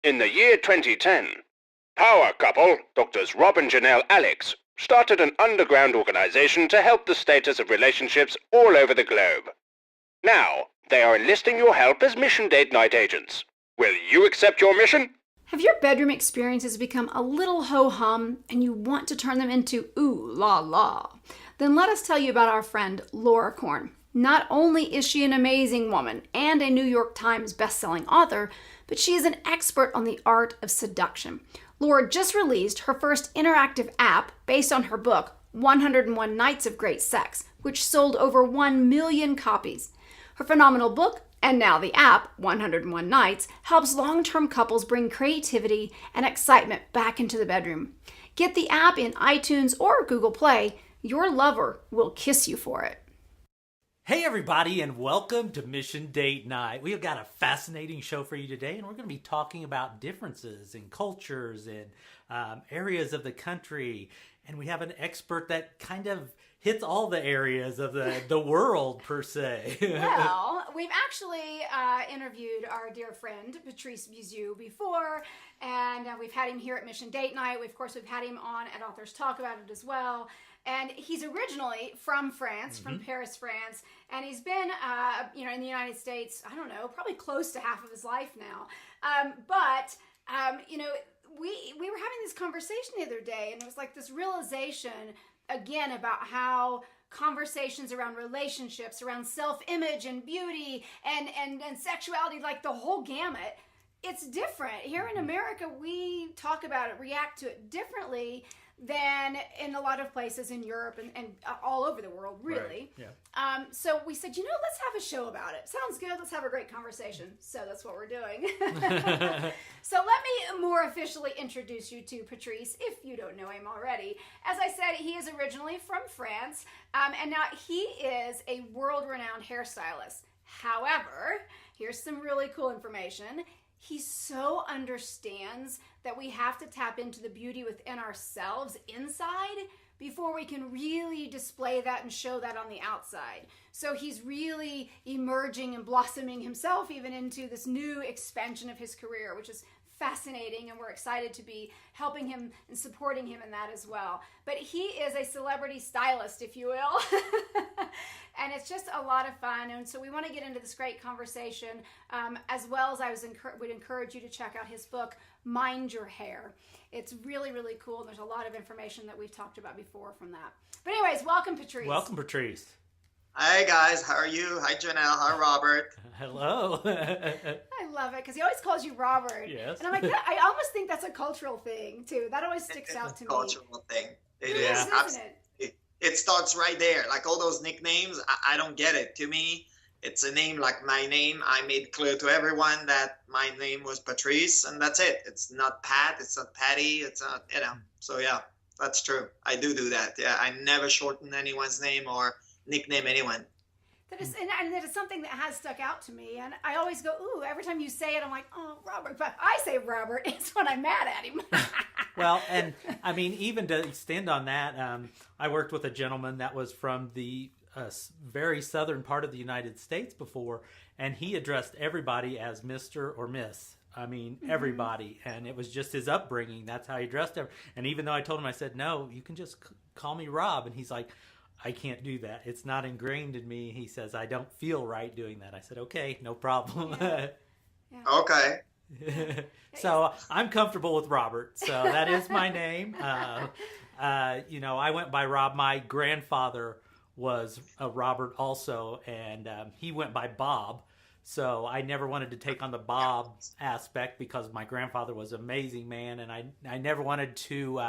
In the year 2010, power couple, Doctors Rob and Janelle Alex, started an underground organization to help the status of relationships all over the globe. Now, they are enlisting your help as mission date night agents. Will you accept your mission? Have your bedroom experiences become a little ho-hum and you want to turn them into ooh la la? Then let us tell you about our friend Laura Korn. Not only is she an amazing woman and a New York Times bestselling author, but she is an expert on the art of seduction. Laura just released her first interactive app based on her book, 101 Nights of Great Sex, which sold over 1 million copies. Her phenomenal book, and now the app, 101 Nights, helps long-term couples bring creativity and excitement back into the bedroom. Get the app in iTunes or Google Play. Your lover will kiss you for it. Hey everybody, and welcome to Mission Date Night. We have got a fascinating show for you today, and we're going to be talking about differences in cultures and areas of the country. And we have an expert that kind of hits all the areas of the world, per se. Well, we've actually interviewed our dear friend, Patrice Buziou, before, and we've had him here at Mission Date Night. Of course, we've had him on at Authors Talk About It as well. And he's originally from France, from Paris, France, and he's been, in the United States, I don't know, probably close to half of his life now. We were having this conversation the other day, and it was like this realization, again, about how conversations around relationships, around self-image and beauty and sexuality, like the whole gamut, it's different. Here in America, we talk about it, react to it differently than in a lot of places in Europe and all over the world, really. Right. Yeah. So we said, let's have a show about it. Sounds good. Let's have a great conversation. So that's what we're doing. So let me more officially introduce you to Patrice, if you don't know him already. As I said, he is originally from France, and now he is a world-renowned hairstylist. However, here's some really cool information. He so understands that we have to tap into the beauty within ourselves inside before we can really display that and show that on the outside. So he's really emerging and blossoming himself even into this new expansion of his career, which is fascinating, and we're excited to be helping him and supporting him in that as well. But he is a celebrity stylist, if you will. And it's just a lot of fun, and so we want to get into this great conversation, as well as would encourage you to check out his book, Mind Your Hair. It's really, really cool, and there's a lot of information that we've talked about before from that. But anyways, welcome, Patrice. Welcome, Patrice. Hi, guys. How are you? Hi, Janelle. Hi, Robert. Hello. I love it, because he always calls you Robert. Yes. And I'm like, I almost think that's a cultural thing, too. That always sticks out to me. It's a cultural thing. It is, isn't it? It starts right there. Like all those nicknames, I don't get it. To me, it's a name like my name. I made clear to everyone that my name was Patrice, and that's it. It's not Pat. It's not Patty. It's not, So, yeah, that's true. I do that. Yeah, I never shorten anyone's name or nickname anyone. That is, and that is something that has stuck out to me. And I always go, ooh, every time you say it, I'm like, oh, Robert. But I say Robert, it's when I'm mad at him. Well, and I mean, even to extend on that, I worked with a gentleman that was from the very southern part of the United States before, and he addressed everybody as Mr. or Miss. I mean, everybody. And it was just his upbringing. That's how he addressed everyone. And even though I told him, I said, no, you can just call me Rob. And he's like, I can't do that. It's not ingrained in me. He says, I don't feel right doing that. I said, okay, no problem. Yeah. Okay. So I'm comfortable with Robert. So that is my name. I went by Rob. My grandfather was a Robert also, and he went by Bob. So I never wanted to take on the Bob aspect because my grandfather was an amazing man, and I never wanted to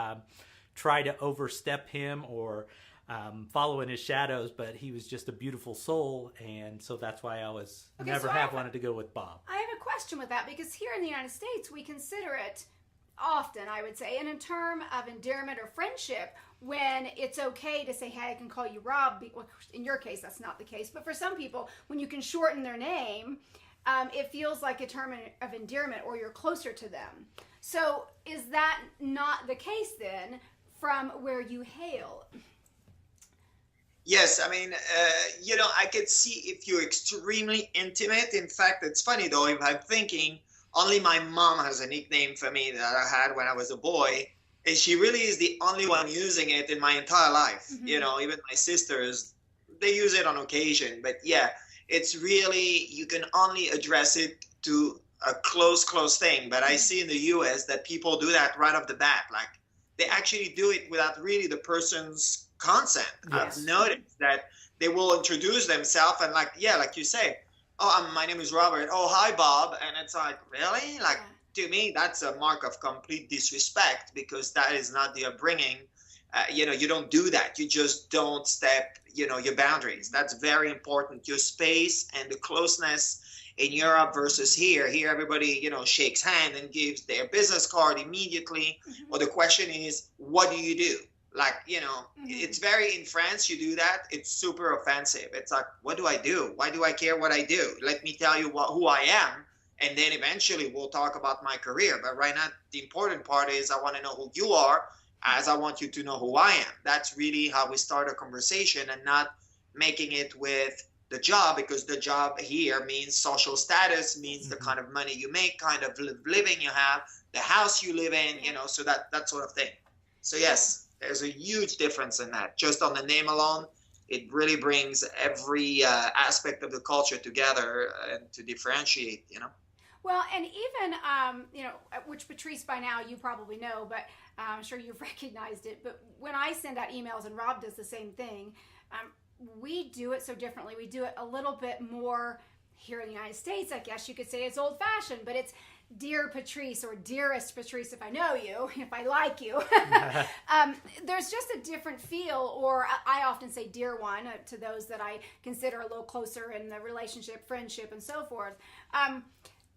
try to overstep him or follow in his shadows, but he was just a beautiful soul, and so that's why I was wanted to go with Bob. I have a question with that, because here in the United States, we consider it often, I would say, in a term of endearment or friendship, when it's okay to say, hey, I can call you Rob. Well, in your case, that's not the case, but for some people, when you can shorten their name, it feels like a term of endearment, or you're closer to them. So is that not the case then from where you hail? Yes, I mean, I could see if you're extremely intimate. In fact, it's funny though, if I'm thinking only my mom has a nickname for me that I had when I was a boy. And she really is the only one using it in my entire life. You know, even my sisters, they use it on occasion. But yeah, it's really, you can only address it to a close thing. But I see in the US that people do that right off the bat. Like, they actually do it without really the person's consent. Yes. I've noticed that they will introduce themselves and like, yeah, like you say, oh, my name is Robert. Oh, hi, Bob. And it's like, really? Like, to me, that's a mark of complete disrespect, because that is not the upbringing. You know, you don't do that. You just don't step, you know, your boundaries. That's very important. Your space and the closeness in Europe versus here. Here, everybody, you know, shakes hand and gives their business card immediately. Well, the question is, what do you do? Like, you know, it's very, in France, you do that, it's super offensive. It's like, what do I do? Why do I care what I do? Let me tell you who I am. And then eventually we'll talk about my career. But right now, the important part is I want to know who you are, as I want you to know who I am. That's really how we start a conversation, and not making it with the job, because the job here means social status, means the kind of money you make, kind of living you have, the house you live in, you know, so that sort of thing. So yes, there's a huge difference in that. Just on the name alone, it really brings every aspect of the culture together and to differentiate, you know. Well, and even, you know, which Patrice, by now you probably know, but I'm sure you've recognized it. But when I send out emails, and Rob does the same thing, we do it so differently. We do it a little bit more here in the United States. I guess you could say it's old-fashioned, but it's Dear Patrice, or Dearest Patrice, if I know you, if I like you. There's just a different feel, or I often say Dear One to those that I consider a little closer in the relationship, friendship, and so forth.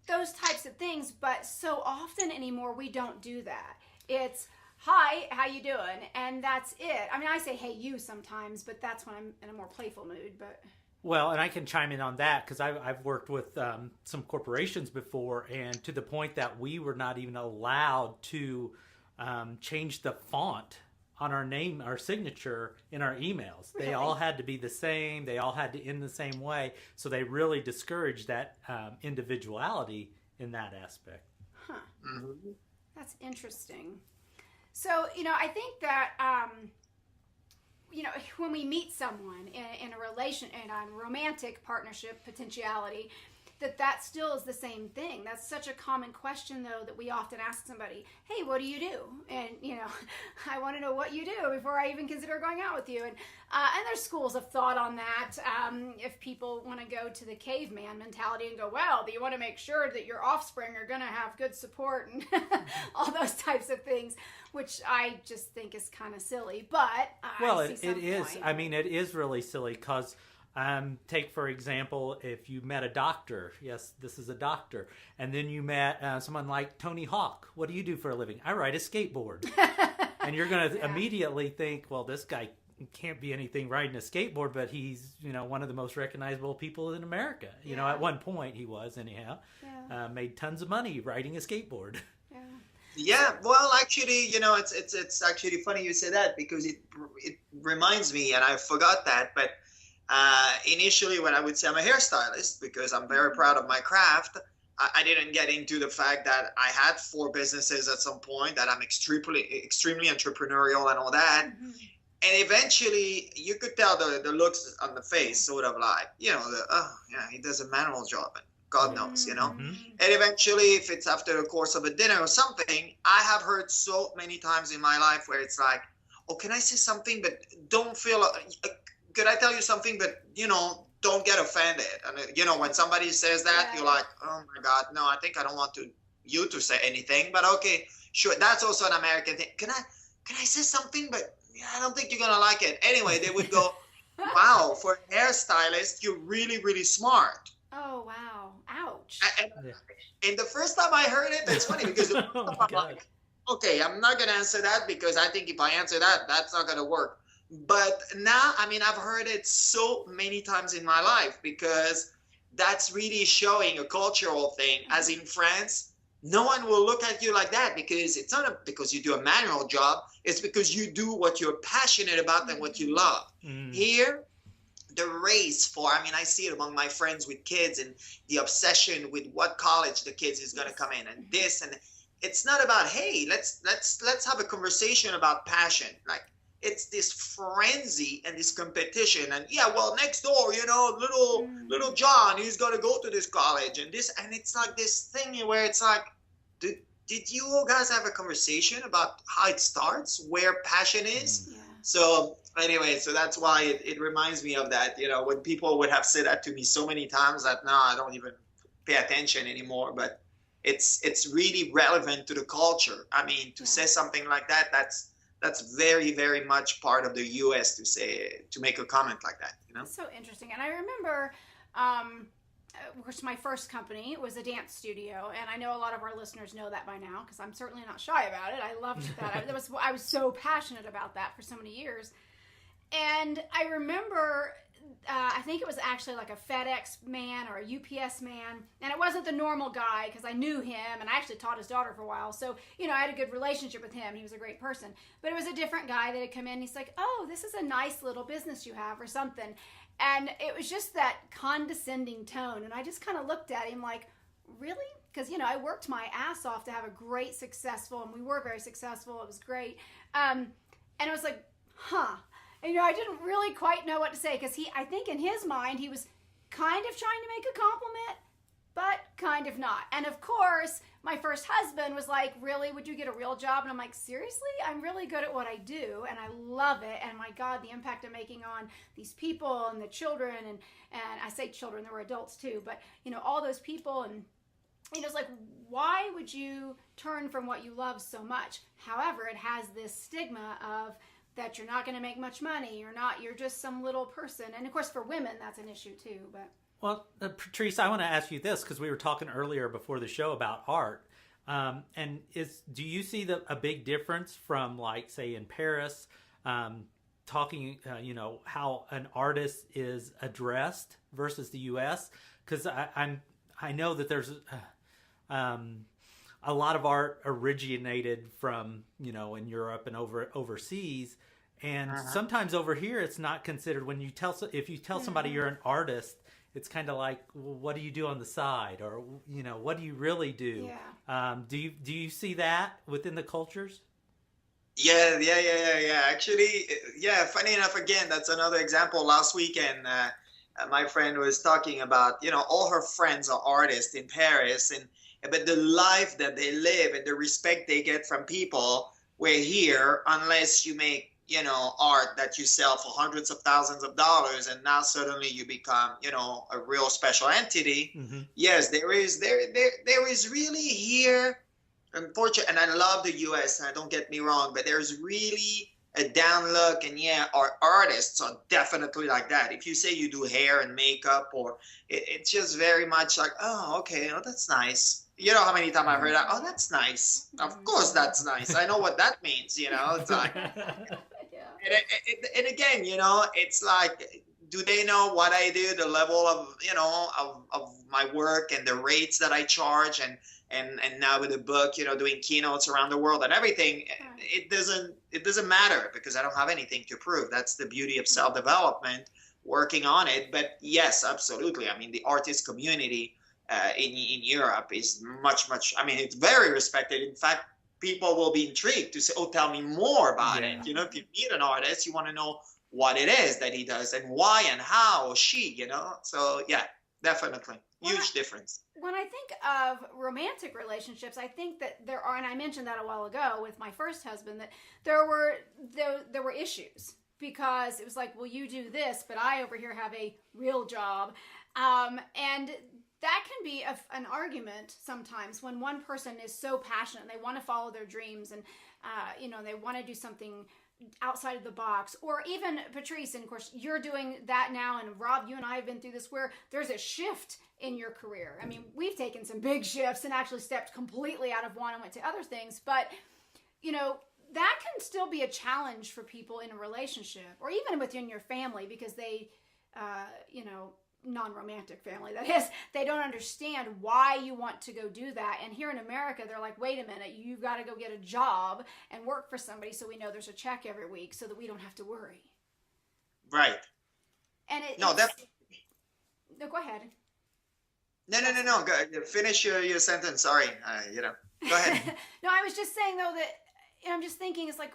Those types of things, but so often anymore we don't do that. It's, hi, how you doing? And that's it. I mean, I say hey you sometimes, but that's when I'm in a more playful mood. But well, and I can chime in on that, because I've worked with some corporations before, and to the point that we were not even allowed to change the font on our name, our signature in our emails. Really? They all had to be the same. They all had to end the same way. So they really discouraged that individuality in that aspect. Huh. That's interesting. So, you know, I think that, you know, when we meet someone in a in a romantic partnership potentiality, that still is the same thing. That's such a common question, though, that we often ask somebody, hey, what do you do? And, you know, I want to know what you do before I even consider going out with you. And there's schools of thought on that. If people want to go to the caveman mentality and go, well, you want to make sure that your offspring are going to have good support and all those types of things, which I just think is kind of silly. But well, it is. I mean, it is really silly, because take, for example, if you met a doctor, yes, this is a doctor, and then you met someone like Tony Hawk. What do you do for a living? I ride a skateboard. And you're going to immediately think, well, this guy can't be anything riding a skateboard, but he's, you know, one of the most recognizable people in America. You know, at one point he was, anyhow. Made tons of money riding a skateboard. Yeah, well, actually, you know, it's actually funny you say that, because it reminds me, and I forgot that, but initially, when I would say I'm a hairstylist, because I'm very proud of my craft, I didn't get into the fact that I had 4 businesses at some point, that I'm extremely entrepreneurial and all that. And eventually, you could tell the looks on the face, sort of like, you know, he does a manual job, and God knows, you know. And eventually, if it's after the course of a dinner or something, I have heard so many times in my life where it's like, oh, can I say something, but don't feel... could I tell you something, but, you know, don't get offended. And, you know, when somebody says that, you're like, oh my God, no, I think I don't want you to say anything, but okay, sure. That's also an American thing. Can I say something, but I don't think you're going to like it. Anyway, they would go, wow, for a hairstylist, you're really, really smart. Oh, wow. Ouch. And the first time I heard it, it's funny, because I'm like, okay, I'm not going to answer that, because I think if I answer that, that's not going to work. But now, I mean, I've heard it so many times in my life, because that's really showing a cultural thing. As in France, no one will look at you like that, because it's not because you do a manual job. It's because you do what you're passionate about and what you love. Here, the race for, I mean, I see it among my friends with kids and the obsession with what college the kids is going to come in and this, and it's not about, hey, let's have a conversation about passion. Like, it's this frenzy and this competition, and yeah, well, next door, you know, little John, he's going to go to this college and this, and it's like this thing where it's like, did you all guys have a conversation about how it starts, where passion is? Yeah. So anyway, so that's why it reminds me of that, you know, when people would have said that to me so many times that now I don't even pay attention anymore, but it's really relevant to the culture. I mean, to say something like that, that's very, very much part of the US to make a comment like that, you know? It's so interesting. And I remember, of course, my first company was a dance studio, and I know a lot of our listeners know that by now because I'm certainly not shy about it. I loved that. I was so passionate about that for so many years. And I remember, I think it was actually like a FedEx man or a UPS man, and it wasn't the normal guy because I knew him, and I actually taught his daughter for a while. So, you know, I had a good relationship with him. He was a great person. But it was a different guy that had come in, and he's like, oh, this is a nice little business you have or something. And it was just that condescending tone. And I just kind of looked at him like, really? Because, you know, I worked my ass off to have a great, successful, and we were very successful. It was great. And it was like, huh. And, you know, I didn't really quite know what to say because I think in his mind, he was kind of trying to make a compliment, but kind of not. And of course, my first husband was like, really, would you get a real job? And I'm like, seriously? I'm really good at what I do, and I love it. And my God, the impact I'm making on these people and the children, and I say children, there were adults too, but, you know, all those people. And, you know, it's like, why would you turn from what you love so much? However, it has this stigma of that you're not going to make much money. You're just some little person. And of course, for women, that's an issue too, but. Well, Patrice, I want to ask you this because we were talking earlier before the show about art. And do you see a big difference from, like, say, in Paris, talking, you know, how an artist is addressed versus the U.S.? Because I know that there's a lot of art originated from, you know, in Europe and overseas. And sometimes over here, it's not considered. When you if you tell somebody you're an artist, it's kind of like, well, what do you do on the side? Or, you know, what do you really do? Yeah. Do you see that within the cultures? Yeah. Actually, yeah, funny enough, again, that's another example. Last weekend, my friend was talking about, you know, all her friends are artists in Paris, but the life that they live and the respect they get from people, where here, unless you make, you know, art that you sell for hundreds of thousands of dollars, and now suddenly you become, you know, a real special entity. Mm-hmm. Yes, there is really here, unfortunately, and I love the US, and don't get me wrong, but there's really a down look, and yeah, our artists are definitely like that. If you say you do hair and makeup, or it's just very much like, oh, okay, oh, that's nice. You know how many times I've heard that? Oh, that's nice. Of course, that's nice. I know what that means. You know, it's like, and again, you know, it's like, do they know what I do? The level of, you know, of my work and the rates that I charge, and now with the book, you know, doing keynotes around the world and everything. It doesn't matter because I don't have anything to prove. That's the beauty of self-development, working on it. But yes, absolutely. I mean, the artist community in Europe is much, I mean, it's very respected. In fact, people will be intrigued to say, oh, tell me more about it. You know, if you meet an artist, you want to know what it is that he does and why and how, or she, you know. So yeah, definitely. Huge difference. When I think of romantic relationships, I think that there are, and I mentioned that a while ago with my first husband, that there were issues because it was like, well, you do this, but I over here have a real job. And that can be an argument sometimes when one person is so passionate and they want to follow their dreams, and you know, they want to do something outside of the box. Or even Patrice, and of course you're doing that now, and Rob, you and I have been through this, where there's a shift in your career. I mean, we've taken some big shifts and actually stepped completely out of one and went to other things, but you know, that can still be a challenge for people in a relationship, or even within your family, because they you know, non-romantic family, that is, they don't understand why you want to go do that. And here in America, they're like, wait a minute, you've got to go get a job and work for somebody so we know there's a check every week so that we don't have to worry. Right. And No, definitely. No, go ahead. No. Go, finish your sentence. Sorry. Go ahead. No, I was just saying though that I'm just thinking it's like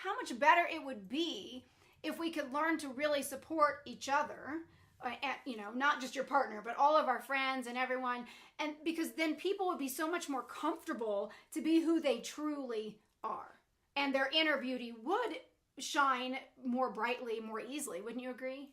how much better it would be if we could learn to really support each other, and, not just your partner, but all of our friends and everyone, and because then people would be so much more comfortable to be who they truly are, and their inner beauty would shine more brightly, more easily. Wouldn't you agree?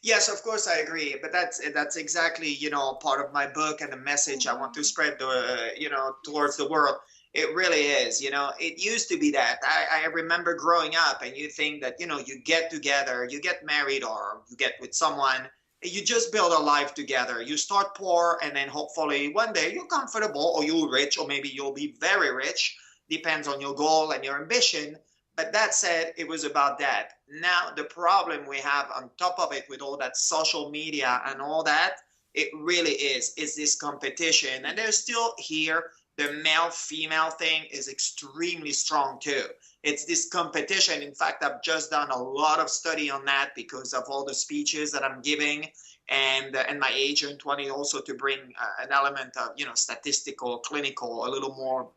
Yes, of course I agree. But that's exactly, part of my book and the message I want to spread, towards the world. It really is, it used to be that. I remember growing up and you think that, you get together, you get married or you get with someone, you just build a life together. You start poor and then hopefully one day you're comfortable or you're rich or maybe you'll be very rich. Depends on your goal and your ambition. But that said, it was about that. Now, the problem we have on top of it with all that social media and all that, it really is this competition. And there's still here, the male-female thing is extremely strong too. It's this competition. In fact, I've just done a lot of study on that because of all the speeches that I'm giving. And my agent wanted also to bring an element of, statistical, clinical, a little more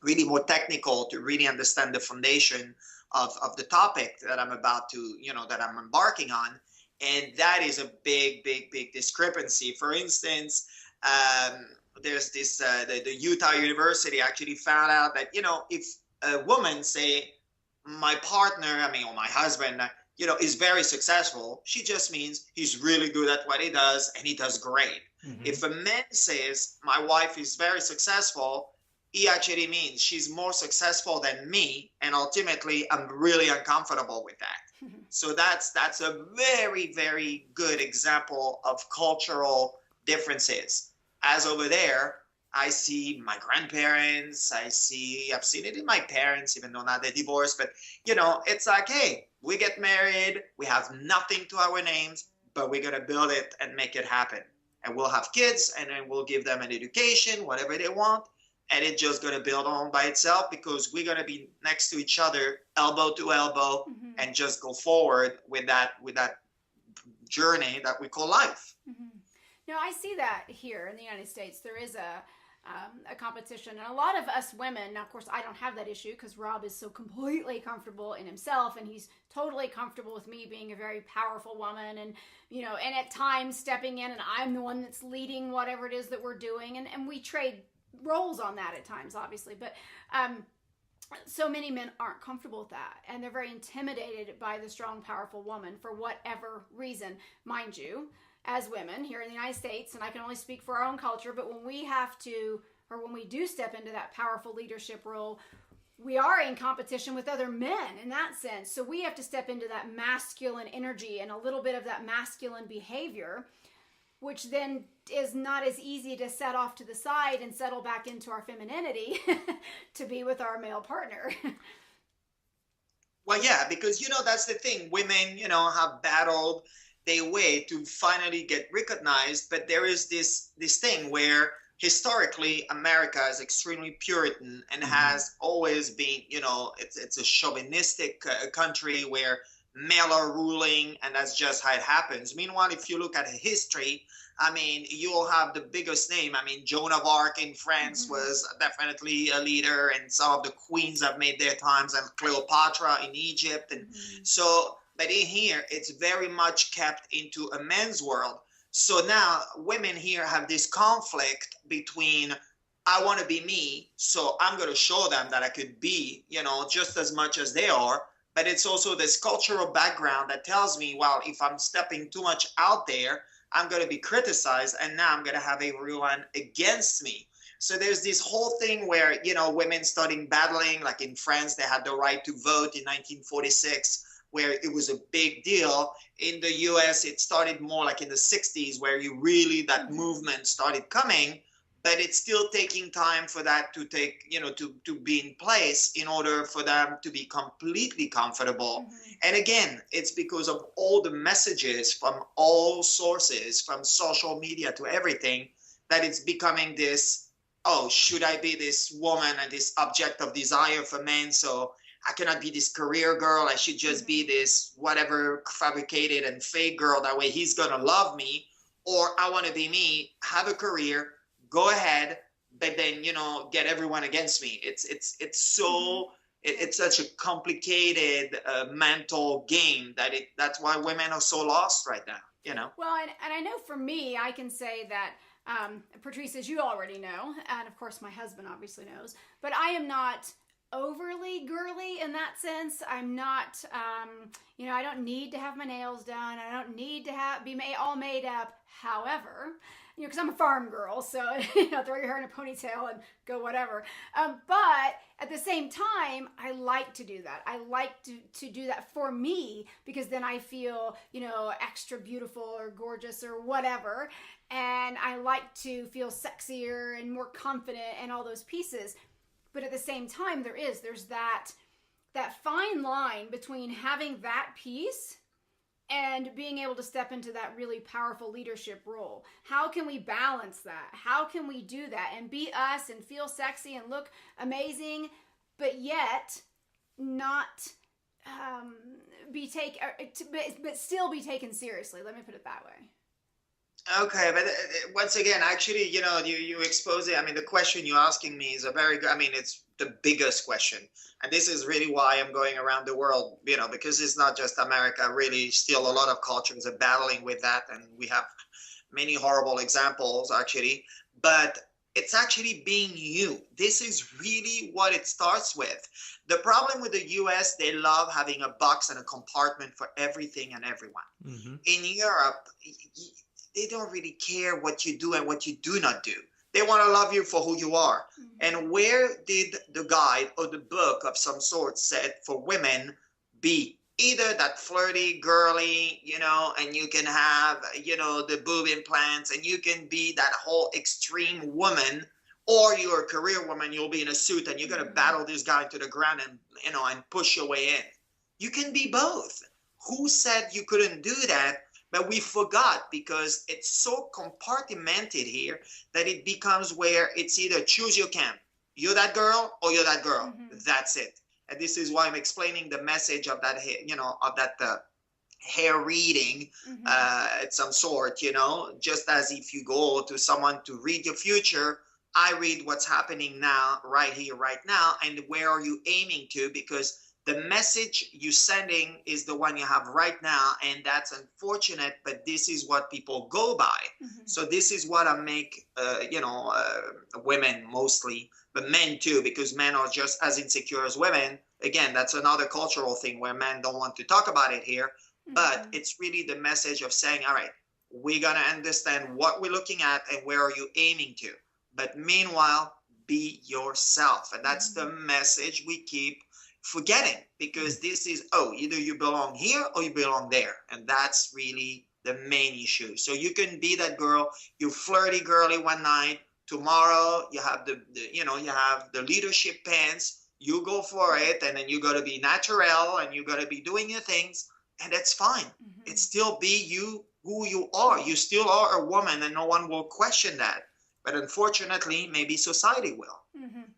really more technical to really understand the foundation of the topic that I'm about to, that I'm embarking on. And that is a big discrepancy. For instance, there's this, the Utah University actually found out that, if a woman say my partner, or my husband, is very successful, she just means he's really good at what he does and he does great. Mm-hmm. If a man says my wife is very successful, he actually means she's more successful than me, and ultimately I'm really uncomfortable with that. So that's a very, very good example of cultural differences. As over there, I see my grandparents, I've seen it in my parents, even though now they're divorced, but it's like, hey, we get married, we have nothing to our names, but we're gonna build it and make it happen. And we'll have kids, and then we'll give them an education, whatever they want. And it's just going to build on by itself because we're going to be next to each other, elbow to elbow, mm-hmm. and just go forward with that journey that we call life. Mm-hmm. Now, I see that here in the United States. There is a competition. And a lot of us women, now, of course, I don't have that issue because Rob is so completely comfortable in himself. And he's totally comfortable with me being a very powerful woman. And, and at times stepping in and I'm the one that's leading whatever it is that we're doing. And we trade roles on that at times, obviously, but so many men aren't comfortable with that, and they're very intimidated by the strong, powerful woman for whatever reason. Mind you, as women here in the United States, and I can only speak for our own culture, but when we have to, or when we do step into that powerful leadership role, we are in competition with other men in that sense. So we have to step into that masculine energy and a little bit of that masculine behavior, which then is not as easy to set off to the side and settle back into our femininity to be with our male partner. Well, yeah, because, that's the thing. Women, have battled their way to finally get recognized. But there is this thing where historically America is extremely Puritan and mm-hmm. has always been, it's a chauvinistic country where male are ruling, and that's just how it happens. Meanwhile, if you look at history, you'll have the biggest name. Joan of Arc in France mm-hmm. was definitely a leader, and some of the queens have made their times, and Cleopatra in Egypt. And mm-hmm. so, but in here, it's very much kept into a men's world. So now women here have this conflict between, I want to be me, so I'm going to show them that I could be, just as much as they are. But it's also this cultural background that tells me, well, if I'm stepping too much out there, I'm going to be criticized, and now I'm going to have everyone against me. So there's this whole thing where, women starting battling, like in France, they had the right to vote in 1946, where it was a big deal. In the US, it started more like in the 60s, where that movement started coming. But it's still taking time for that to take, to be in place in order for them to be completely comfortable. Mm-hmm. And again, it's because of all the messages from all sources, from social media to everything, that it's becoming this, oh, should I be this woman and this object of desire for men? So I cannot be this career girl. I should just be this whatever fabricated and fake girl. That way he's going to love me. Or I want to be me, have a career, go ahead, but then, you know, get everyone against me. It's such a complicated mental game that's why women are so lost right now, you know? Well, and I know for me, I can say that, Patrice, as you already know, and of course my husband obviously knows, but I am not overly girly in that sense. I'm not, you know, I don't need to have my nails done. I don't need to be all made up. However, you know, because I'm a farm girl, so, you know, throw your hair in a ponytail and go whatever. But at the same time, I like to do that. I like to do that for me, because then I feel, you know, extra beautiful or gorgeous or whatever. And I like to feel sexier and more confident and all those pieces. But at the same time, there's that fine line between having that piece and being able to step into that really powerful leadership role. How can we balance that? How can we do that and be us and feel sexy and look amazing, but yet not but still be taken seriously? Let me put it that way. Okay, but once again, actually, you know, you expose it. I mean, the question you're asking me is a very good, I mean, it's the biggest question. And this is really why I'm going around the world, you know, because it's not just America. Really, still a lot of cultures are battling with that. And we have many horrible examples, actually. But it's actually being you. This is really what it starts with. The problem with the US, they love having a box and a compartment for everything and everyone. Mm-hmm. In Europe, they don't really care what you do and what you do not do. They want to love you for who you are. Mm-hmm. And where did the guide or the book of some sort said for women be? Either that flirty, girly, you know, and you can have, you know, the boob implants and you can be that whole extreme woman, or you're a career woman, you'll be in a suit and you're going to battle this guy to the ground and, you know, and push your way in. You can be both. Who said you couldn't do that? But we forgot, because it's so compartmented here that it becomes where it's either choose your camp. You're that girl or you're that girl. Mm-hmm. That's it. And this is why I'm explaining the message of that, you know, of that hair reading, at some sort, you know, just as if you go to someone to read your future, I read what's happening now, right here, right now, and where are you aiming to, because the message you're sending is the one you have right now, and that's unfortunate, but this is what people go by. Mm-hmm. So this is what I make, women mostly, but men too, because men are just as insecure as women. Again, that's another cultural thing where men don't want to talk about it here, but it's really the message of saying, all right, we got to understand what we're looking at and where are you aiming to. But meanwhile, be yourself. And that's the message we keep forgetting, because this is, either you belong here or you belong there. And that's really the main issue. So you can be that girl, you flirty girly one night, tomorrow you have you have the leadership pants, you go for it, and then you got to be natural and you got to be doing your things, and that's fine. It's still be you, who you are. You still are a woman, and no one will question that. But unfortunately, maybe society will.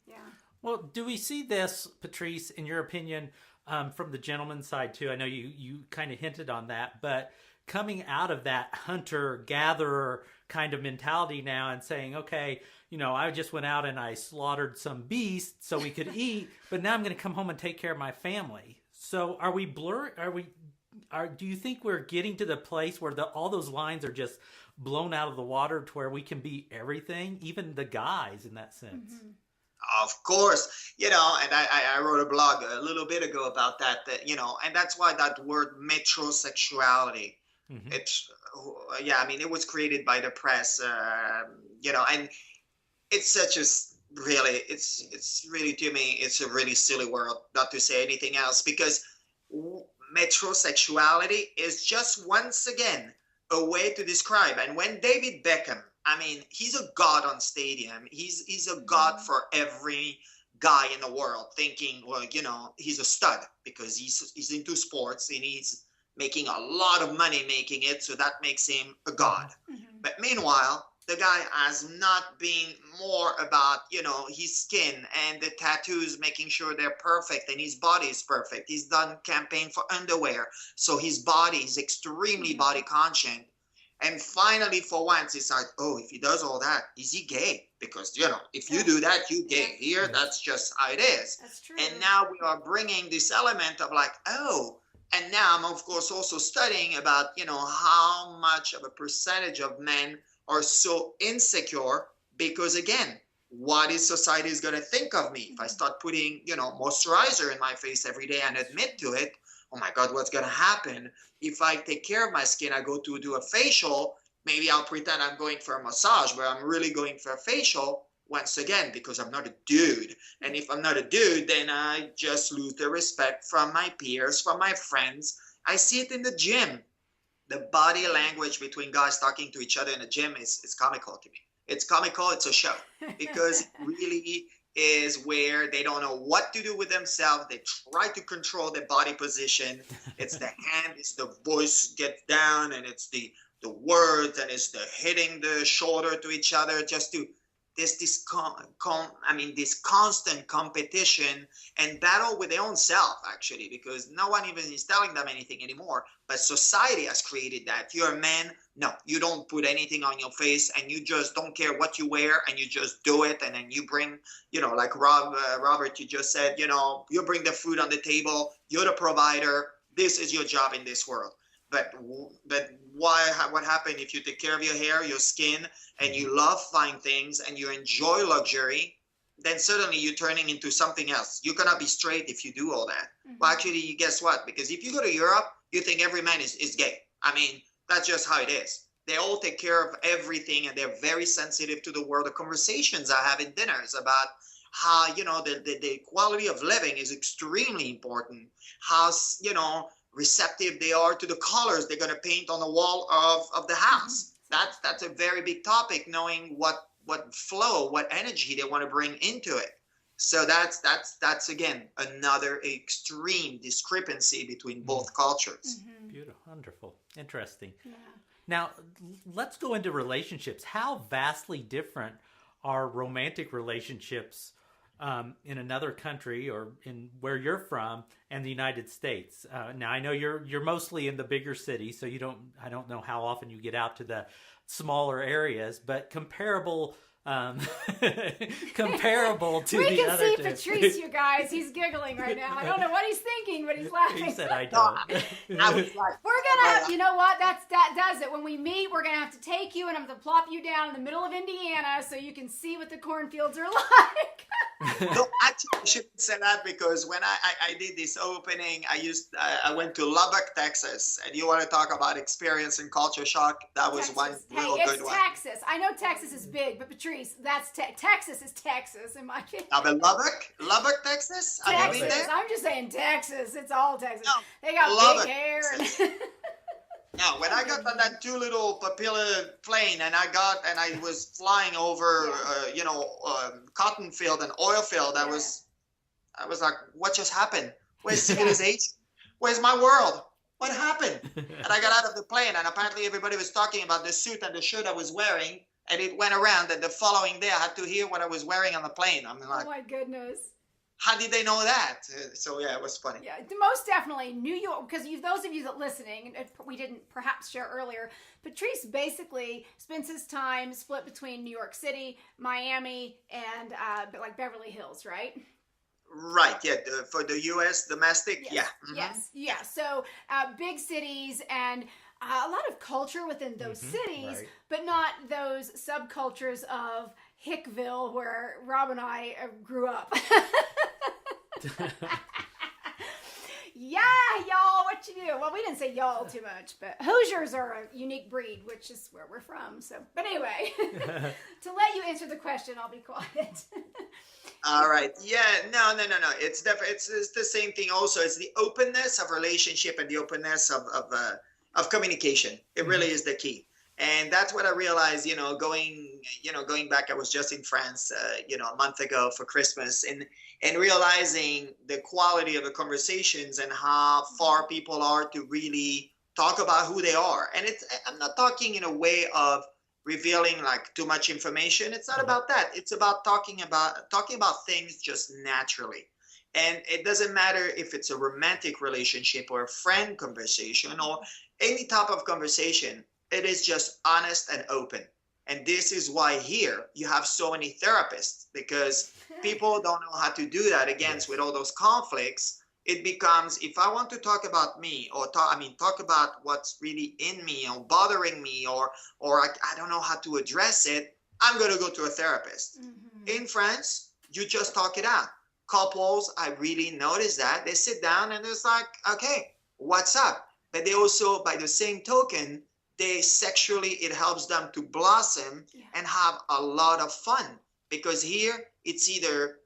Yeah. Well, do we see this, Patrice, in your opinion, from the gentleman's side too? I know you kind of hinted on that, but coming out of that hunter-gatherer kind of mentality now and saying, okay, I just went out and I slaughtered some beast so we could eat, but now I'm going to come home and take care of my family. So are we blurring? Do you think we're getting to the place where all those lines are just blown out of the water to where we can be everything, even the guys in that sense? Of course, and I wrote a blog a little bit ago about that, and that's why that word metrosexuality, it's, it was created by the press, and it's such a really, it's really, to me, it's a really silly word, not to say anything else, because metrosexuality is just, once again, a way to describe. And when David Beckham, he's a god on stadium. He's a god for every guy in the world, thinking, well, he's a stud because he's into sports and he's making a lot of money making it. So that makes him a god. But meanwhile, the guy has not been more about, his skin and the tattoos, making sure they're perfect and his body is perfect. He's done campaign for underwear, so his body is extremely body conscious. And finally, for once, it's like, oh, if he does all that, is he gay? Because, if you do that, you gay. Here, that's just how it is. That's true. And now we are bringing this element of like, oh, and now I'm, of course, also studying about, how much of a percentage of men are so insecure because, again, what is society is going to think of me if I start putting, moisturizer in my face every day and admit to it? Oh my God, what's going to happen if I take care of my skin? I go to do a facial. Maybe I'll pretend I'm going for a massage, but I'm really going for a facial once again because I'm not a dude. And if I'm not a dude, then I just lose the respect from my peers, from my friends. I see it in the gym. The body language between guys talking to each other in the gym is comical to me. It's comical. It's a show because it really is where they don't know what to do with themselves. They try to control their body position. It's the hand, it's the voice gets down, and it's the words, and it's the hitting the shoulder to each other just to this constant competition and battle with their own self, actually, because no one even is telling them anything anymore. But society has created that. You're a man. No, you don't put anything on your face, and you just don't care what you wear, and you just do it. And then you bring, like Robert, you just said, you bring the food on the table. You're the provider. This is your job in this world. But what happened if you take care of your hair, your skin, and you love fine things and you enjoy luxury, then suddenly you're turning into something else. You cannot be straight if you do all that. Mm-hmm. Well, actually, guess what? Because if you go to Europe, you think every man is gay. I mean, that's just how it is. They all take care of everything, and they're very sensitive to the world. The conversations I have in dinners about how, the quality of living is extremely important. How, receptive they are to the colors they're going to paint on the wall of the house. That's a very big topic, knowing what flow, what energy they want to bring into it. So that's again another extreme discrepancy between both cultures. Mm-hmm. Beautiful, wonderful, interesting. Yeah. Now let's go into relationships. How vastly different are romantic relationships in another country or in where you're from and the United States? Now I know you're mostly in the bigger cities, so I don't know how often you get out to the smaller areas, but comparable to we the other. We can see Patrice, you guys. He's giggling right now. I don't know what he's thinking, but he's laughing. He said, "I don't." We're gonna, you know what? That does it. When we meet, we're gonna have to take you and I'm gonna plop you down in the middle of Indiana so you can see what the cornfields are like. No, actually, I shouldn't say that, because when I did this opening, I went to Lubbock, Texas, and you want to talk about experience and culture shock? That was Texas. one real good one. It's Texas. I know Texas is big, but Patrice, Texas is Texas in my opinion. Now, but Lubbock, Texas? Have you been there? I'm just saying Texas. It's all Texas. No, they got Lubbock, big hair. Now, when I got on that two little papilla plane and I was flying over, cotton field and oil field, I was like, what just happened? Where's civilization? Where's my world? What happened? And I got out of the plane, and apparently everybody was talking about the suit and the shirt I was wearing, and it went around that the following day I had to hear what I was wearing on the plane. I'm like, oh my goodness. How did they know that? So yeah, it was funny. Yeah, most definitely New York, because those of you that listening, we didn't perhaps share earlier, Patrice basically spends his time split between New York City, Miami, and like Beverly Hills, right? Right, yeah, for the U.S. domestic, yes. Yeah. Mm-hmm. Yes. So big cities and a lot of culture within those cities, right, but not those subcultures of Hickville where Rob and I grew up. Yeah, y'all, what you do? Well, we didn't say y'all too much, but Hoosiers are a unique breed, which is where we're from. So, but anyway, to let you answer the question, I'll be quiet. All right. Yeah. No. It's definitely it's the same thing. Also, it's the openness of relationship and the openness of communication. It really is the key. And that's what I realized, going back, I was just in France, a month ago for Christmas, and realizing the quality of the conversations and how far people are to really talk about who they are. And I'm not talking in a way of, revealing like too much information. It's not about that. It's about talking about things just naturally. And it doesn't matter if it's a romantic relationship or a friend conversation or any type of conversation. It is just honest and open. And this is why here you have so many therapists, because people don't know how to do that against with all those conflicts. It becomes, if I want to talk about me or talk about what's really in me or bothering me or I don't know how to address it, I'm going to go to a therapist. In France, you just talk it out. Couples, I really notice that they sit down and it's like, okay, what's up? But they also, by the same token, they sexually, it helps them to blossom and have a lot of fun, because here it's either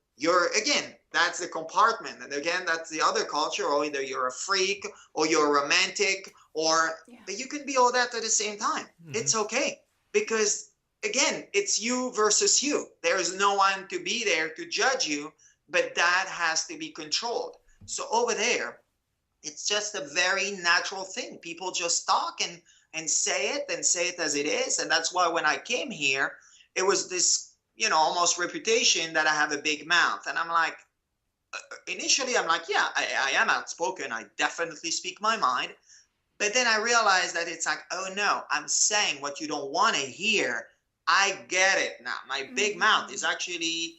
again, that's the compartment, and again, that's the other culture, or either you're a freak or you're romantic, but you can be all that at the same time. It's okay, because again, it's you versus you. There's no one to be there to judge you, but that has to be controlled. So over there, it's just a very natural thing. People just talk and say it as it is. And that's why when I came here, it was this, almost reputation that I have a big mouth. And I'm like, initially I'm like, yeah, I am outspoken. I definitely speak my mind. But then I realized that it's like, oh no, I'm saying what you don't want to hear. I get it now. My big mouth is actually,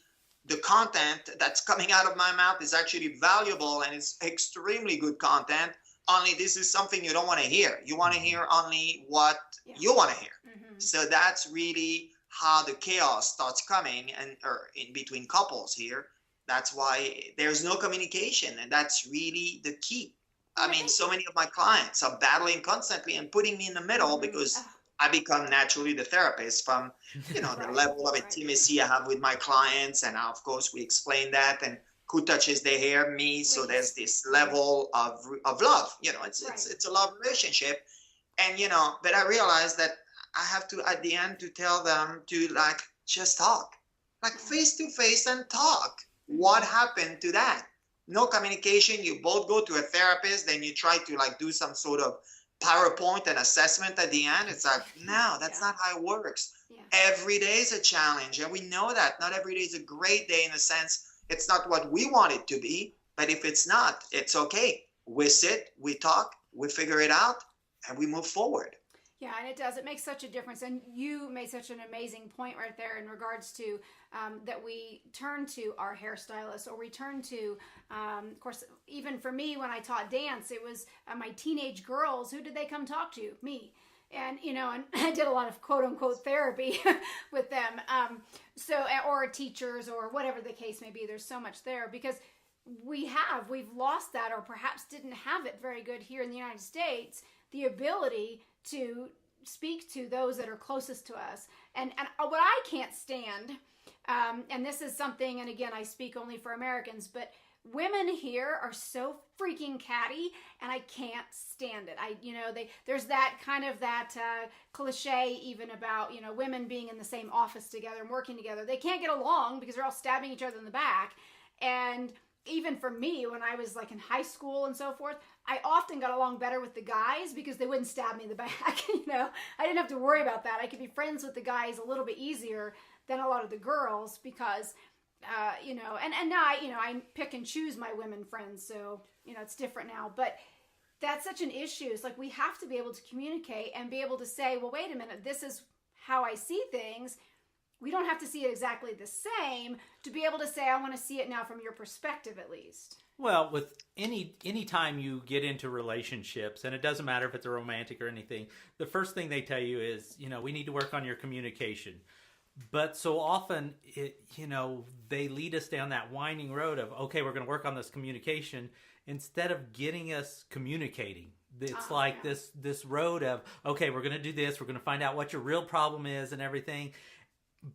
the content that's coming out of my mouth is actually valuable, and it's extremely good content. Only this is something you don't want to hear. You want to hear only what you want to hear. So that's really how the chaos starts coming or in between couples here. That's why there's no communication, and that's really the key. I mean, so many of my clients are battling constantly and putting me in the middle because I become naturally the therapist from, the level of intimacy I have with my clients. And of course, we explain that. And who touches their hair? Me. So there's this level of love. It's a love relationship. And, but I realized that I have to, at the end, to tell them to just talk, face to face and talk. What happened to that? No communication. You both go to a therapist, then you try to do some sort of PowerPoint and assessment at the end. It's like, no, that's not how it works. Every day is a challenge. And we know that not every day is a great day, in a sense. It's not what we want it to be, but if it's not, it's okay. We sit, we talk, we figure it out, and we move forward. Yeah, and it does. It makes such a difference. And you made such an amazing point right there in regards to that we turn to our hairstylist, or we turn to, of course, even for me, when I taught dance, it was my teenage girls. Who did they come talk to? Me. And, and I did a lot of quote unquote therapy with them. Or teachers, or whatever the case may be. There's so much there because we've lost that, or perhaps didn't have it very good here in the United States, the ability to speak to those that are closest to us. And what I can't stand, and this is something, and again, I speak only for Americans, but women here are so freaking catty, and I can't stand it. There's that kind of cliche even about, women being in the same office together and working together. They can't get along because they're all stabbing each other in the back. And even for me, when I was in high school and so forth, I often got along better with the guys because they wouldn't stab me in the back. I didn't have to worry about that. I could be friends with the guys a little bit easier than a lot of the girls because, and now I pick and choose my women friends. So, it's different now, but that's such an issue. It's we have to be able to communicate and be able to say, well, wait a minute, this is how I see things. We don't have to see it exactly the same to be able to say, I want to see it now from your perspective, at least. Well, with any time you get into relationships, and it doesn't matter if it's a romantic or anything, the first thing they tell you is, we need to work on your communication. But so often, they lead us down that winding road of, okay, we're going to work on this communication instead of getting us communicating. It's this road of, okay, we're going to do this. We're going to find out what your real problem is and everything.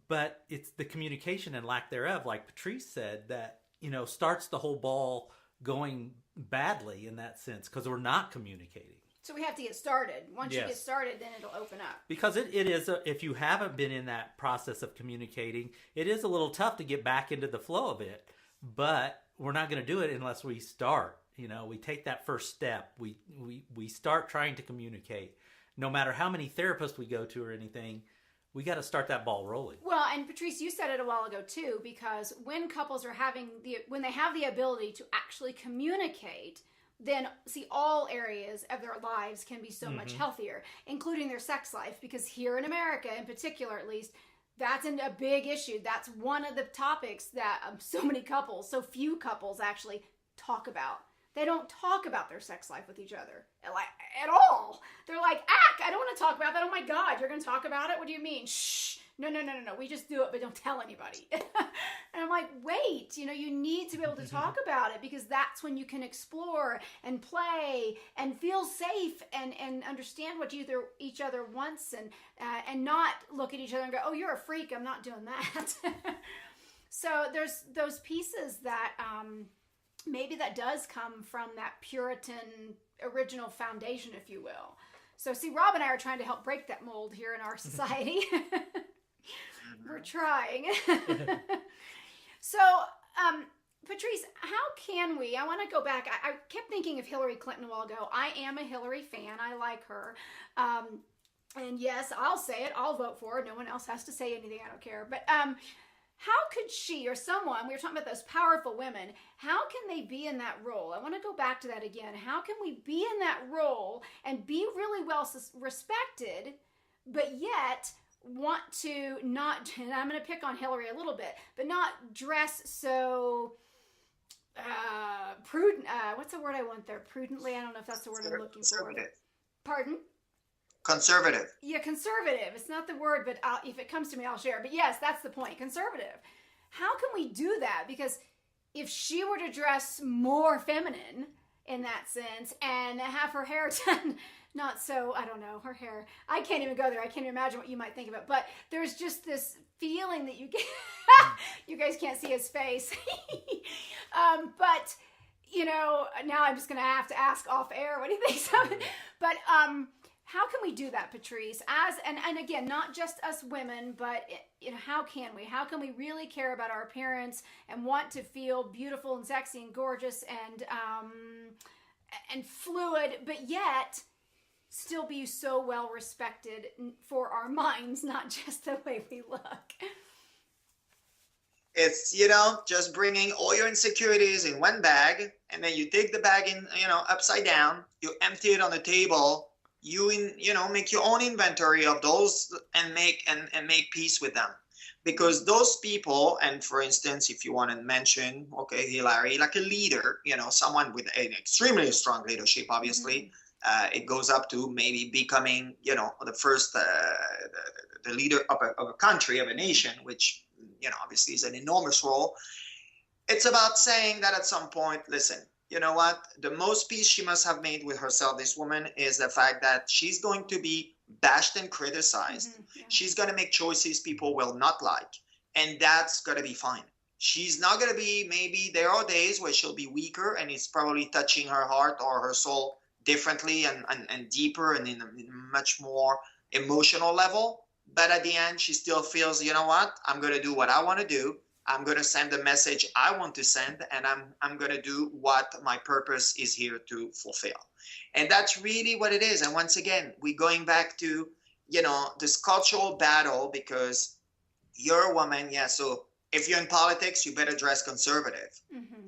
But it's the communication and lack thereof, like Patrice said, that, starts the whole ball going badly in that sense because we're not communicating. So we have to get started. Once you get started, then it'll open up. Because it is, if you haven't been in that process of communicating, it is a little tough to get back into the flow of it. But we're not going to do it unless we start. We take that first step. We start trying to communicate. No matter how many therapists we go to or anything, we got to start that ball rolling. Well, and Patrice, you said it a while ago too, because when couples are when they have the ability to actually communicate, then see, all areas of their lives can be so much healthier, including their sex life, because here in America in particular, at least, that's a big issue. That's one of the topics that so few couples actually talk about. They don't talk about their sex life with each other, like, at all. They're like, I don't want to talk about that. Oh my God, you're going to talk about it? What do you mean? Shh. No. We just do it, but don't tell anybody. And I'm like, wait, you need to be able to talk about it, because that's when you can explore and play and feel safe and understand what each other wants, and not look at each other and go, oh, you're a freak, I'm not doing that. So there's those pieces that maybe that does come from that Puritan original foundation, if you will. So see, Rob and I are trying to help break that mold here in our society. We're trying. So, Patrice, how can we, I want to go back. I kept thinking of Hillary Clinton a while ago. I am a Hillary fan. I like her. And yes, I'll say it. I'll vote for her. No one else has to say anything. I don't care. But how could she or someone, we were talking about those powerful women, how can they be in that role? I want to go back to that again. How can we be in that role and be really well respected, but yet want to not, and I'm going to pick on Hillary a little bit, but not dress so prudent. What's the word I want there? Prudently? I don't know if that's the word I'm looking for. Pardon? Conservative. Yeah, conservative. It's not the word, but if it comes to me, I'll share. But yes, that's the point. Conservative. How can we do that? Because if she were to dress more feminine in that sense and have her hair done not so, I don't know, her hair, I can't even go there. I can't even imagine what you might think of it. But there's just this feeling that you get. You guys can't see his face. But, now I'm just going to have to ask off air what he thinks of it. But, how can we do that, Patrice? And again, not just us women, but how can we? How can we really care about our appearance and want to feel beautiful and sexy and gorgeous and fluid, but yet still be so well respected for our minds, not just the way we look? It's, just bringing all your insecurities in one bag, and then you take the bag in, upside down, you empty it on the table. You make your own inventory of those and make peace with them, because those people, and for instance, if you want to mention, okay, Hillary, like a leader, someone with an extremely strong leadership, obviously, it goes up to maybe becoming, the first, the leader of a country, of a nation, which, obviously is an enormous role. It's about saying that at some point, listen, you know what? The most peace she must have made with herself, this woman, is the fact that she's going to be bashed and criticized. Yeah. She's going to make choices people will not like. And that's going to be fine. She's not going to be, maybe there are days where she'll be weaker and it's probably touching her heart or her soul differently and deeper and in a much more emotional level. But at the end, she still feels, you know what? I'm going to do what I want to do. I'm going to send the message I want to send, and I'm going to do what my purpose is here to fulfill. And that's really what it is. And once again, we're going back to, this cultural battle, because you're a woman. Yeah. So if you're in politics, you better dress conservative.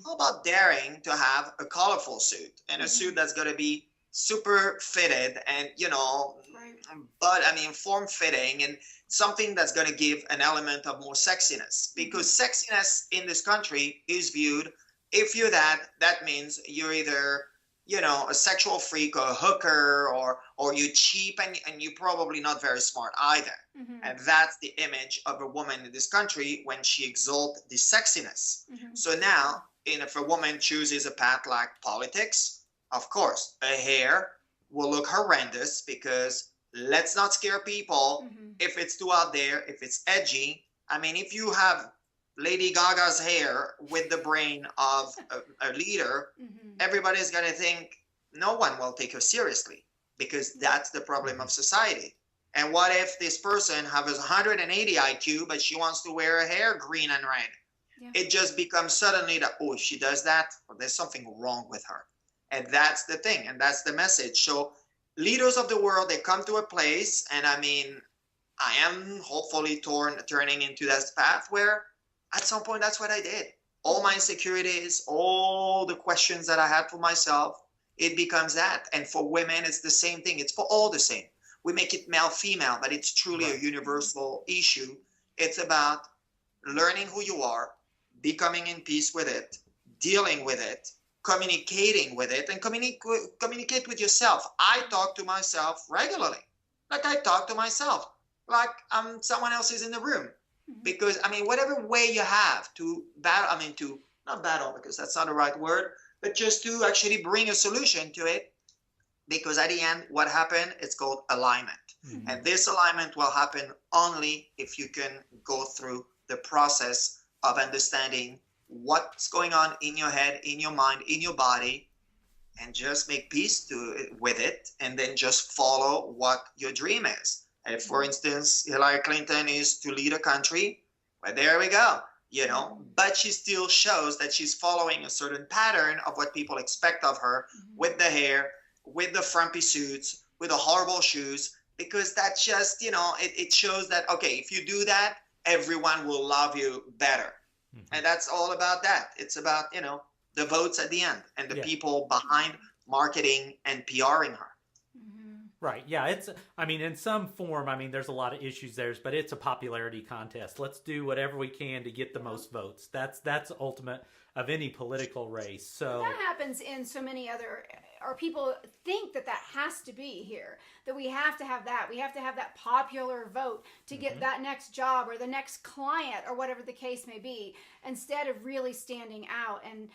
How about daring to have a colorful suit and a suit that's going to be super fitted and, form fitting, and something that's going to give an element of more sexiness, because sexiness in this country is viewed, if you're that means you're either, a sexual freak or a hooker, or you're cheap and you're probably not very smart either. And that's the image of a woman in this country when she exalts the sexiness. So now, if a woman chooses a path like politics, of course, her hair will look horrendous, because let's not scare people. If it's too out there, if it's edgy. I mean, if you have Lady Gaga's hair with the brain of a leader, everybody's going to think no one will take her seriously, because that's the problem of society. And what if this person has 180 IQ, but she wants to wear her hair green and red? Yeah. It just becomes suddenly that, if she does that, well, there's something wrong with her. And that's the thing. And that's the message. So leaders of the world, they come to a place, and I am hopefully turning into that path where at some point that's what I did. All my insecurities, all the questions that I had for myself, it becomes that. And for women, it's the same thing. It's for all the same. We make it male, female, but it's truly a universal issue. It's about learning who you are, becoming in peace with it, dealing with it, communicating with it, and communicate with yourself. I talk to myself regularly. Like I talk to myself, like someone else is in the room. Because I mean, whatever way you have to battle, I mean, to not battle because that's not the right word, but just to actually bring a solution to it. Because at the end, what happened? It's called alignment. Mm-hmm. And this alignment will happen only if you can go through the process of understanding what's going on in your head, in your mind, in your body, and just make peace with it, and then just follow what your dream is. And if, for instance, Hillary Clinton is to lead a country, well, there we go, you know, but she still shows that she's following a certain pattern of what people expect of her, with the hair, with the frumpy suits, with the horrible shoes, because that just, you know, it shows that, okay, if you do that, everyone will love you better. And that's all about that. It's about, you know, the votes at the end and the people behind marketing and PRing her. Right. Yeah. It's, I mean, in some form, I mean, there's a lot of issues there, but it's a popularity contest. Let's do whatever we can to get the most votes. That's ultimate of any political race. So that happens in so many other, or people think that has to be here, that we have to have that. We have to have that popular vote to get that next job or the next client or whatever the case may be, instead of really standing out. And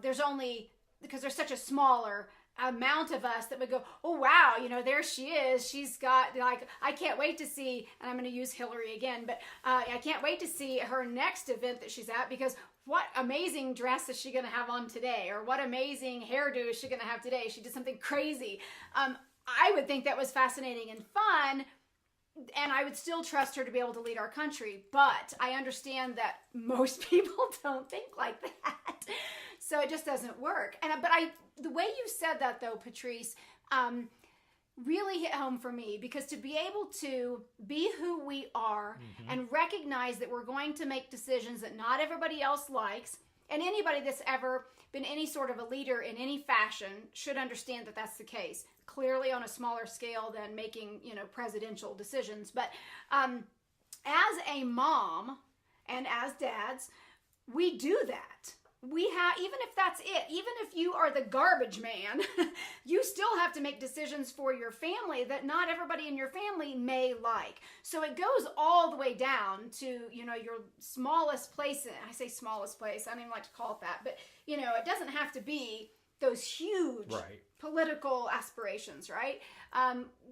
there's only, because there's such a smaller amount of us that would go, oh wow, you know, there she is, she's got, like, I can't wait to see, and I'm going to use Hillary again, but I can't wait to see her next event that she's at, because what amazing dress is she going to have on today, or what amazing hairdo is she going to have today? She did something crazy. I would think that was fascinating and fun, and I would still trust her to be able to lead our country, but I understand that most people don't think like that. So it just doesn't work. But the way you said that, though, Patrice, really hit home for me, because to be able to be who we are and recognize that we're going to make decisions that not everybody else likes, and anybody that's ever been any sort of a leader in any fashion should understand that that's the case. Clearly on a smaller scale than making, you know, presidential decisions. But as a mom and as dads, we do that. We have, even if that's it, even if you are the garbage man, you still have to make decisions for your family that not everybody in your family may like. So it goes all the way down to, you know, your smallest place. I say smallest place, I don't even like to call it that, but, you know, it doesn't have to be those huge political aspirations, right?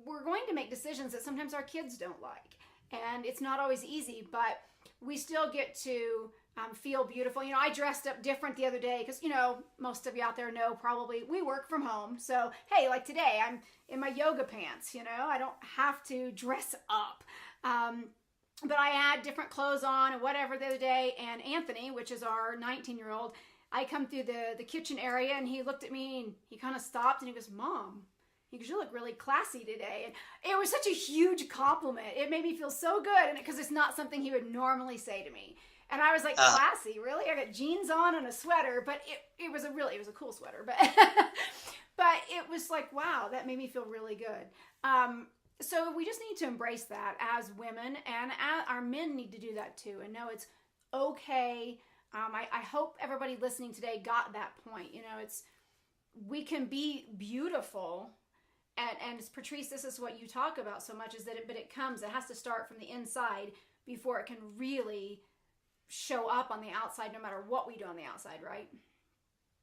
We're going to make decisions that sometimes our kids don't like. And it's not always easy, but we still get to feel beautiful. You know, I dressed up different the other day because, you know, most of you out there know probably we work from home. So, hey, like today, I'm in my yoga pants, you know, I don't have to dress up. But I had different clothes on and whatever the other day. And Anthony, which is our 19-year-old, I come through the kitchen area and he looked at me and he kind of stopped and he goes, Mom, he goes, you look really classy today. And it was such a huge compliment. It made me feel so good, and because it's not something he would normally say to me. And I was like, classy, really? I got jeans on and a sweater, but it was a cool sweater, but but it was like, wow, that made me feel really good. So we just need to embrace that as women, and our men need to do that too, and know it's okay. I hope everybody listening today got that point. You know, we can be beautiful, and Patrice, this is what you talk about so much, is that it has to start from the inside before it can really show up on the outside, no matter what we do on the outside, right?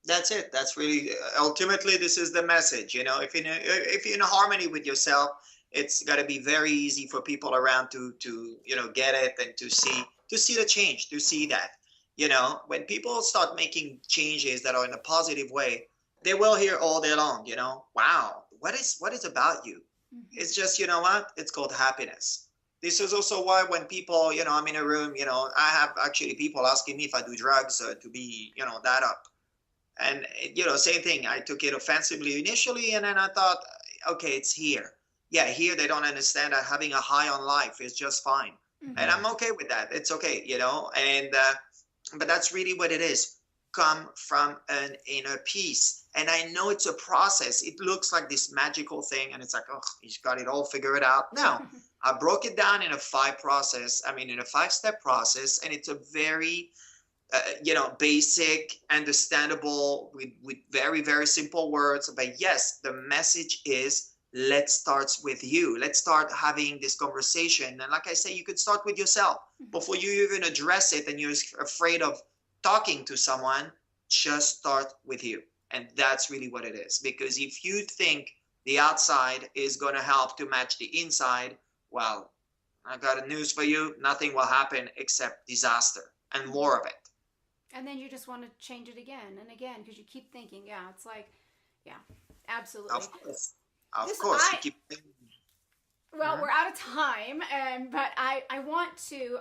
That's it. That's really, ultimately, this is the message. You know, if you're in harmony with yourself, it's got to be very easy for people around to you know, get it and to see the change, to see that, you know, when people start making changes that are in a positive way, they will hear all day long, you know, wow, what is about you? It's just, you know what? It's called happiness. This is also why when people, you know, I'm in a room, you know, I have actually people asking me if I do drugs to be, you know, that up. And, you know, same thing. I took it offensively initially, and then I thought, okay, it's here. yeah, here they don't understand that having a high on life is just fine. And I'm okay with that. It's okay, you know, and but that's really what it is. Come from an inner peace. And I know it's a process. It looks like this magical thing, and it's like, oh, he's got it all figured out. No, I broke it down in a 5-step process, and it's a very basic, understandable, with very, very simple words. But yes, the message is, let's start with you. Let's start having this conversation. And like I say, you could start with yourself before you even address it and you're afraid of talking to someone. Just start with you. And that's really what it is. Because if you think the outside is going to help to match the inside, well, I got a news for you. Nothing will happen except disaster and more of it. And then you just want to change it again and again because you keep thinking, it's like, absolutely. Of course. You keep thinking. Well, we're out of time, but I want to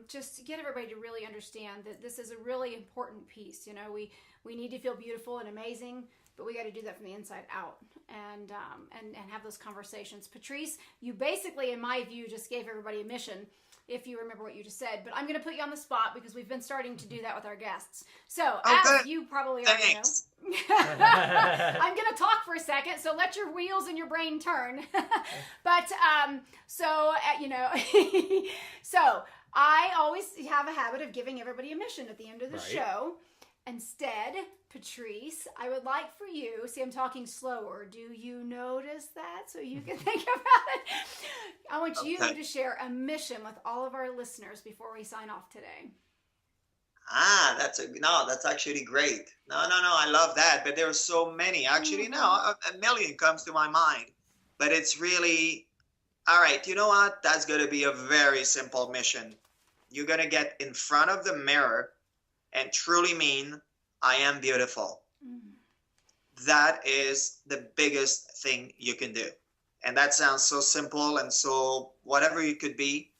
just get everybody to really understand that this is a really important piece. You know, we need to feel beautiful and amazing, but we got to do that from the inside out and have those conversations. Patrice, you basically, in my view, just gave everybody a mission, if you remember what you just said. But I'm going to put you on the spot because we've been starting to do that with our guests. So, as you probably already know, I'm going to talk for a second, so let your wheels in your brain turn. But, so I always have a habit of giving everybody a mission at the end of the show. Instead, Patrice, I would like for you, see, I'm talking slower. Do you notice that? So you can think about it. I want you to share a mission with all of our listeners before we sign off today. That's actually great. No, I love that. But there are so many. Actually, a million comes to my mind. But it's really, all right, you know what? That's going to be a very simple mission. You're going to get in front of the mirror and truly mean, I am beautiful. That is the biggest thing you can do. And that sounds so simple and so whatever you could be,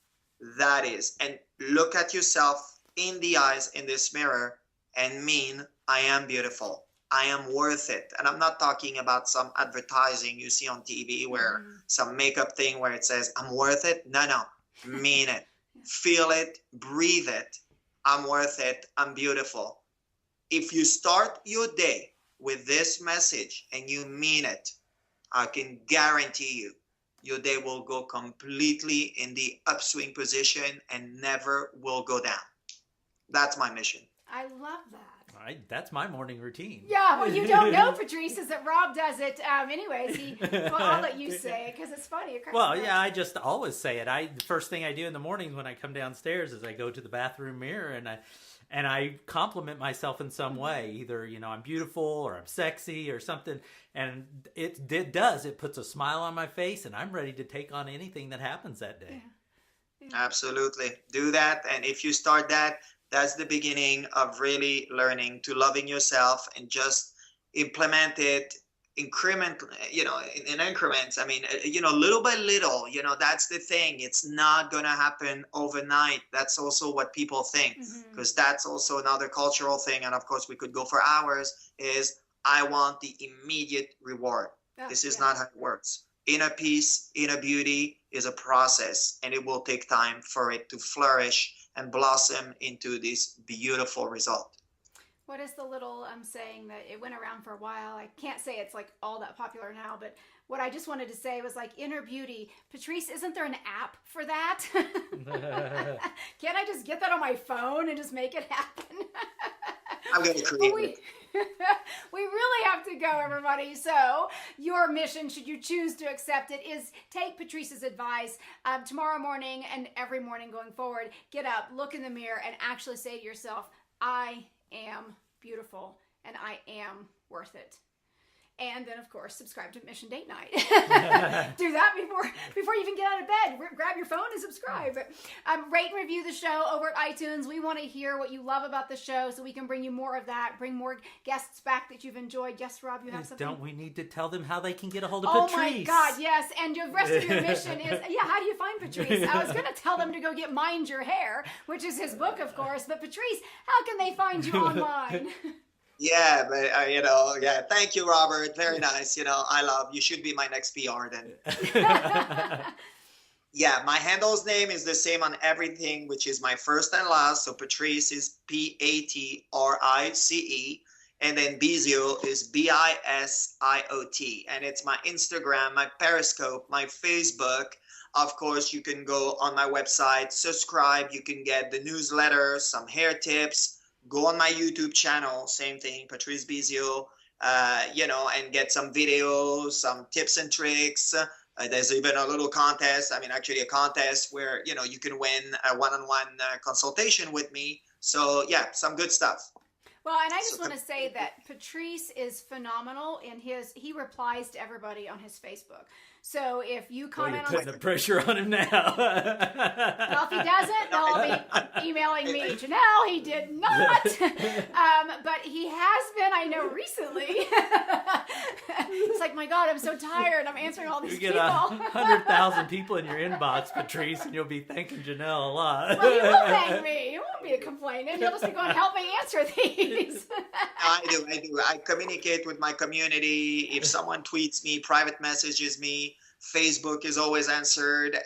that is. And look at yourself in the eyes in this mirror and mean, I am beautiful. I am worth it. And I'm not talking about some advertising you see on TV where some makeup thing where it says, I'm worth it. No, mean it. Feel it, breathe it. I'm worth it. I'm beautiful. If you start your day with this message and you mean it, I can guarantee you, your day will go completely in the upswing position and never will go down. That's my mission. I love that. That's my morning routine. Yeah, well, you don't know, Patrice, is that Rob does it. Anyways, I'll let you say it because it's funny. I just always say it. The first thing I do in the mornings when I come downstairs is I go to the bathroom mirror and I compliment myself in some way. Either, I'm beautiful or I'm sexy or something. And it does. It puts a smile on my face and I'm ready to take on anything that happens that day. Yeah. Absolutely. Do that. And if you start that, that's the beginning of really learning to loving yourself and just implement it in increments. I mean, little by little, that's the thing. It's not going to happen overnight. That's also what people think, because that's also another cultural thing. And of course, we could go for hours is I want the immediate reward. This is not how it works. Inner peace, inner beauty is a process, and it will take time for it to flourish and blossom into this beautiful result. What is the little saying that it went around for a while? I can't say it's like all that popular now, but what I just wanted to say was like inner beauty. Patrice, isn't there an app for that? Can't I just get that on my phone and just make it happen? I'm going to create it. We really have to go, everybody. So your mission, should you choose to accept it, is take Patrice's advice tomorrow morning and every morning going forward. Get up, look in the mirror, and actually say to yourself, I am beautiful and I am worth it. And then, of course, subscribe to Mission Date Night. Do that before you even get out of bed. Grab your phone and subscribe. Rate and review the show over at iTunes. We want to hear what you love about the show so we can bring you more of that, bring more guests back that you've enjoyed. Yes, Rob, you have something? Don't we need to tell them how they can get a hold of Patrice? Oh, my God, yes. And the rest of your mission is, how do you find Patrice? I was going to tell them to go get Mind Your Hair, which is his book, of course. But Patrice, how can they find you online? Yeah, but you know, yeah. Thank you, Robert. Very nice. You know, I love you. Should be my next PR then. Yeah, my handle's name is the same on everything, which is my first and last. So Patrice is Patrice, and then Bizio is Bisiot. And it's my Instagram, my Periscope, my Facebook. Of course, you can go on my website, subscribe. You can get the newsletter, some hair tips. Go on my YouTube channel, same thing, Patrice Bizio. You know, and get some videos, some tips and tricks. There's even a little contest. I mean, actually, a contest where you know you can win a one-on-one consultation with me. So yeah, some good stuff. Well, and I just want to say that Patrice is phenomenal in he replies to everybody on his Facebook. So if you Well, you're comment putting on the pressure on him now. well, if he doesn't, they'll be emailing me. Janelle, he did not. But he has been, I know, recently. It's like, my God, I'm so tired. I'm answering all these You get people. 100,000 people in your inbox, Patrice, and you'll be thanking Janelle a lot. Well, he will thank me. He won't be complaining. He'll just be going, help me answer these. I do. I communicate with my community. If someone tweets me, private messages me, Facebook is always answered.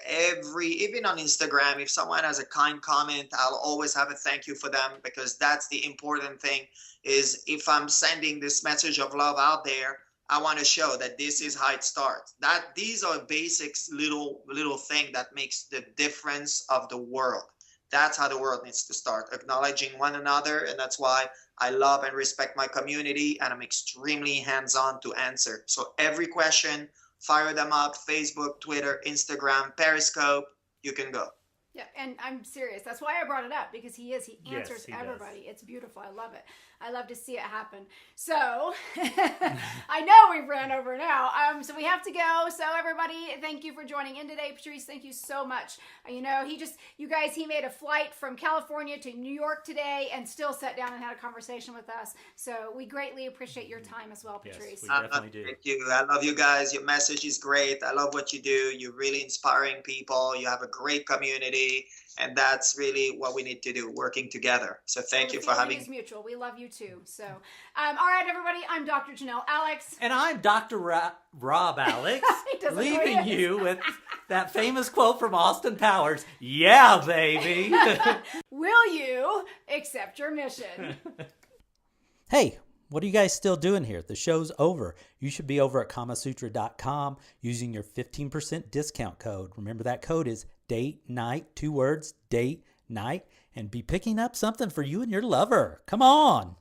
Even on Instagram, if someone has a kind comment, I'll always have a thank you for them, because that's the important thing. Is if I'm sending this message of love out there, I want to show that this is how it starts. That these are basics, little thing that makes the difference of the world. That's how the world needs to start, acknowledging one another. And that's why I love and respect my community, and I'm extremely hands-on to answer. So every question, fire them up: Facebook, Twitter, Instagram, Periscope. You can go. Yeah, and I'm serious. That's why I brought it up, because he answers he everybody. does. It's beautiful. I love it. I love to see it happen. So I know we've ran over now. So we have to go. So everybody, thank you for joining in today. Patrice, thank you so much. You know, he made a flight from California to New York today and still sat down and had a conversation with us. So we greatly appreciate your time as well, Patrice. Yes, we definitely do. Thank you. I love you guys. Your message is great. I love what you do. You're really inspiring people. You have a great community. And that's really what we need to do, working together. So thank you for having me. It's mutual. We love you too. So, all right, everybody. I'm Dr. Janelle Alex. And I'm Dr. Rob Alex, He doesn't know who leaving he is. you with that famous quote from Austin Powers, "Yeah, baby." Will you accept your mission? Hey, what are you guys still doing here? The show's over. You should be over at kamasutra.com using your 15% discount code. Remember, that code is date night, 2 words, date night, and be picking up something for you and your lover. Come on.